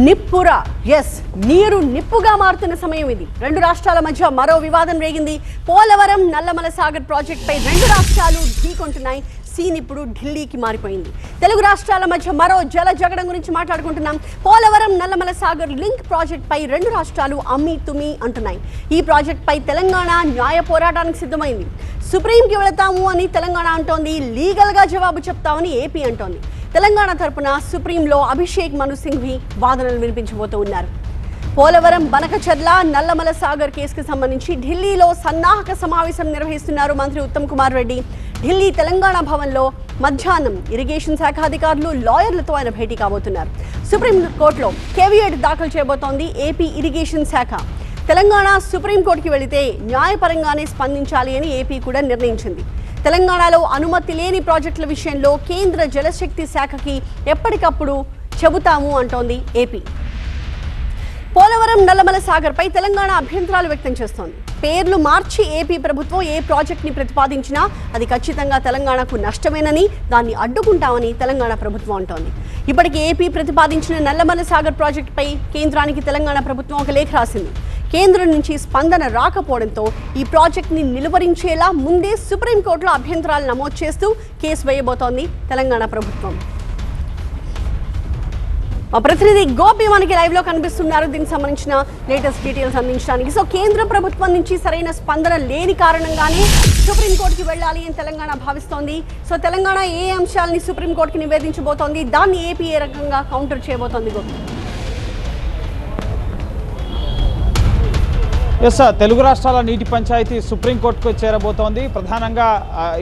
నిప్పురా yes నీరు నిప్పుగా మారుతున్న సమయం ఇది. రెండు రాష్ట్రాల మధ్య మరో వివాదం రేగింది. పోలవరం నల్లమల సాగర్ ప్రాజెక్ట్ పై రెండు రాష్ట్రాలు ఢీకొంటున్నాయి. సీన్ ఇప్పుడు ఢిల్లీకి మారిపోయింది. తెలుగు రాష్ట్రాల మధ్య మరో జల జగడం గురించి మాట్లాడుకుంటున్నాం. పోలవరం నల్లమల సాగర్ లింక్ ప్రాజెక్ట్ పై రెండు రాష్ట్రాలు అమ్మి తుమి అంటున్నాయి. ఈ ప్రాజెక్ట్ పై తెలంగాణ న్యాయ పోరాటానికి సిద్ధమైంది. సుప్రీంకి వెళతాము అని తెలంగాణ అంటోంది. లీగల్ గా జవాబు చెప్తామని ఏపీ అంటోంది. తెలంగాణ తరపున సుప్రీంలో అభిషేక్ మను సింఘ్వి వాదనలు వినిపించబోతూ ఉన్నారు. పోలవరం బనకచెర్ల నల్లమల సాగర్ కేసుకు సంబంధించి ఢిల్లీలో సన్నాహక సమావేశం నిర్వహిస్తున్నారు మంత్రి ఉత్తమ్ కుమార్ రెడ్డి. ఢిల్లీ తెలంగాణ భవన్లో మధ్యాహ్నం ఇరిగేషన్ శాఖ అధికారులు లాయర్లతో ఆయన భేటీ కాబోతున్నారు. సుప్రీంకోర్టులో కేవియట్ దాఖలు చేయబోతోంది ఏపీ ఇరిగేషన్ శాఖ. తెలంగాణ సుప్రీంకోర్టుకి వెళితే న్యాయపరంగానే స్పందించాలి అని ఏపీ కూడా నిర్ణయించింది. తెలంగాణలో అనుమతి లేని ప్రాజెక్టుల విషయంలో కేంద్ర జలశక్తి శాఖకి ఎప్పటికప్పుడు చెబుతాము అంటోంది ఏపీ. పోలవరం నల్లమల సాగర్ పై తెలంగాణ అభ్యంతరాలు వ్యక్తం చేస్తోంది. పేర్లు మార్చి ఏపీ ప్రభుత్వం ఏ ప్రాజెక్ట్ ని ప్రతిపాదించినా అది ఖచ్చితంగా తెలంగాణకు నష్టమేనని, దాన్ని అడ్డుకుంటామని తెలంగాణ ప్రభుత్వం అంటోంది. ఇప్పటికే ఏపీ ప్రతిపాదించిన నల్లమల సాగర్ ప్రాజెక్టు పై కేంద్రానికి తెలంగాణ ప్రభుత్వం ఒక లేఖ రాసింది. కేంద్రం నుంచి స్పందన రాకపోవడంతో ఈ ప్రాజెక్ట్ని నిలువరించేలా ముందే సుప్రీంకోర్టులో అభ్యంతరాలు నమోదు చేస్తూ కేసు వేయబోతోంది తెలంగాణ ప్రభుత్వం. మా ప్రతినిధి గోపి మనకి లైవ్ లో కనిపిస్తున్నారు. దీనికి సంబంధించిన లేటెస్ట్ డీటెయిల్స్ అందించడానికి. సో కేంద్ర ప్రభుత్వం నుంచి సరైన స్పందన లేని కారణంగానే సుప్రీంకోర్టుకి వెళ్ళాలి అని తెలంగాణ భావిస్తోంది. సో తెలంగాణ ఏ అంశాలని సుప్రీంకోర్టుకి నివేదించబోతోంది, దాన్ని ఏపీ ఏ రకంగా కౌంటర్ చేయబోతోంది గోపి? ఎస్, తెలుగు రాష్ట్రాల నీటి పంచాయతీ సుప్రీంకోర్టుకు చేరబోతోంది. ప్రధానంగా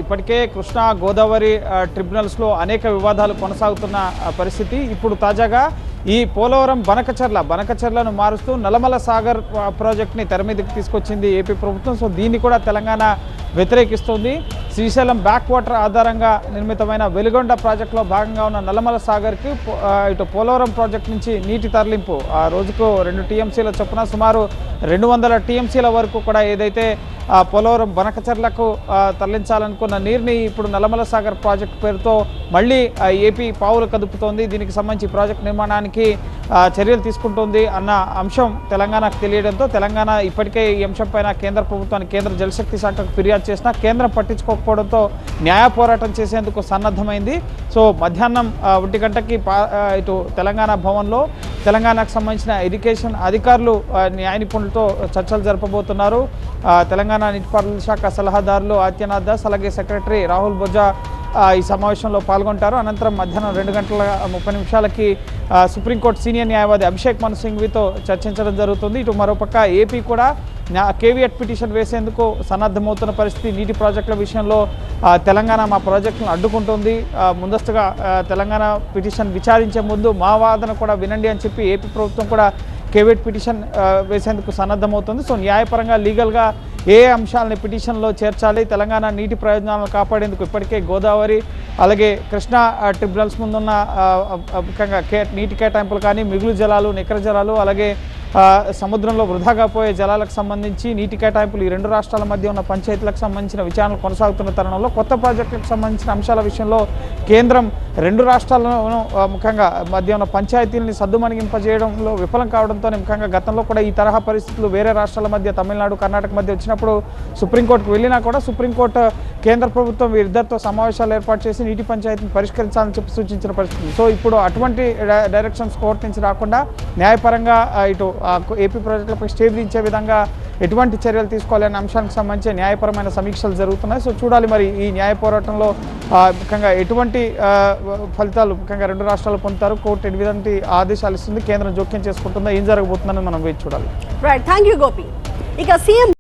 ఇప్పటికే కృష్ణా గోదావరి ట్రిబ్యునల్స్లో అనేక వివాదాలు కొనసాగుతున్న పరిస్థితి. ఇప్పుడు తాజాగా ఈ పోలవరం బనకచెర్లను మారుస్తూ నల్లమల సాగర్ ప్రాజెక్ట్ని తెర మీదకి తీసుకొచ్చింది ఏపీ ప్రభుత్వం. సో దీన్ని కూడా తెలంగాణ వ్యతిరేకిస్తుంది. శ్రీశైలం బ్యాక్ వాటర్ ఆధారంగా నిర్మితమైన వెలుగొండ ప్రాజెక్టులో భాగంగా ఉన్న నల్లమల సాగర్కి ఇటు పోలవరం ప్రాజెక్టు నుంచి నీటి తరలింపు రోజుకు 2 టీఎంసీల చొప్పున సుమారు 200 టీఎంసీల వరకు కూడా ఏదైతే పోలవరం బనకచెర్లకు తరలించాలనుకున్న నీరుని ఇప్పుడు నల్లమల సాగర్ ప్రాజెక్టు పేరుతో మళ్ళీ ఏపీ పావులు కదుపుతోంది. దీనికి సంబంధించి ప్రాజెక్టు నిర్మాణానికి చర్యలు తీసుకుంటోంది అన్న అంశం తెలంగాణకు తెలియడంతో తెలంగాణ ఇప్పటికే ఈ అంశంపైన కేంద్ర ప్రభుత్వానికి కేంద్ర జలశక్తి శాఖకు ఫిర్యాదు చేసినా కేంద్రం పట్టించుకోకపోవడంతో న్యాయ పోరాటం చేసేందుకు సన్నద్ధమైంది. సో మధ్యాహ్నం 1 గంటకి ఇటు తెలంగాణ భవన్లో తెలంగాణకు సంబంధించిన ఇరిగేషన్ అధికారులు న్యాయ నిపుణులతో చర్చలు జరపబోతున్నారు. తెలంగాణ నీటిపారుదల శాఖ సలహాదారులు ఆదిత్యనాథ్ దాస్, అలాగే సెక్రటరీ రాహుల్ బొజ్జా ఈ సమావేశంలో పాల్గొంటారు. అనంతరం మధ్యాహ్నం 2:30 సుప్రీంకోర్టు సీనియర్ న్యాయవాది అభిషేక్ మను సింఘ్వితో చర్చించడం జరుగుతుంది. ఇటు మరోపక్క ఏపీ కూడా కేవియట్ పిటిషన్ వేసేందుకు సన్నద్ధమవుతున్న పరిస్థితి. నీటి ప్రాజెక్టుల విషయంలో తెలంగాణ మా ప్రాజెక్టులను అడ్డుకుంటుంది, ముందస్తుగా తెలంగాణ పిటిషన్ విచారించే ముందు మా వాదన కూడా వినండి అని చెప్పి ఏపీ ప్రభుత్వం కూడా కేవియట్ పిటిషన్ వేసేందుకు సన్నద్ధమవుతుంది. సో న్యాయపరంగా లీగల్గా ఏ అంశాలని పిటిషన్లో చేర్చాలి, తెలంగాణ నీటి ప్రయోజనాలను కాపాడేందుకు ఇప్పటికే గోదావరి అలాగే కృష్ణా ట్రిబ్యునల్స్ ముందున్న ముఖ్యంగా నీటి కేటాయింపులు కానీ, మిగులు జలాలు, నికర జలాలు, అలాగే సముద్రంలో వృధాగా పోయే జలాలకు సంబంధించి నీటి కేటాయింపులు ఈ రెండు రాష్ట్రాల మధ్య ఉన్న పంచాయతీలకు సంబంధించిన విచారణలు కొనసాగుతున్న తరుణంలో కొత్త ప్రాజెక్టులకు సంబంధించిన అంశాల విషయంలో కేంద్రం రెండు రాష్ట్రాలను ముఖ్యంగా మధ్య ఉన్న పంచాయతీలని సద్దుమణిగింపజేయడంలో విఫలం కావడంతోనే ముఖ్యంగా గతంలో కూడా ఈ తరహా పరిస్థితులు వేరే రాష్ట్రాల మధ్య తమిళనాడు, కర్ణాటక మధ్య వచ్చినప్పుడు సుప్రీంకోర్టుకు వెళ్ళినా కూడా సుప్రీంకోర్టు కేంద్ర ప్రభుత్వం వీరిద్దరితో సమావేశాలు ఏర్పాటు చేసి నీటి పంచాయతీని పరిష్కరించాలని చెప్పి సూచించిన పరిస్థితి. సో ఇప్పుడు అటువంటి డైరెక్షన్స్ కోర్టు నుంచి రాకుండా న్యాయపరంగా ఇటు ఏపీ ప్రాజెక్టులపై స్టే విధించే విధంగా ఎటువంటి చర్యలు తీసుకోవాలనే అంశానికి సంబంధించి న్యాయపరమైన సమీక్షలు జరుగుతున్నాయి. సో చూడాలి మరి ఈ న్యాయ పోరాటంలో ముఖ్యంగా ఎటువంటి ఫలితాలు ముఖ్యంగా రెండు రాష్ట్రాలు పొందుతారు, కోర్టు ఎటువంటి ఆదేశాలు ఇస్తుంది, కేంద్రం జోక్యం చేసుకుంటుందా, ఏం జరగబోతుందని మనం వేచి చూడాలి. Right, thank you Gopi. ఇక సీఎం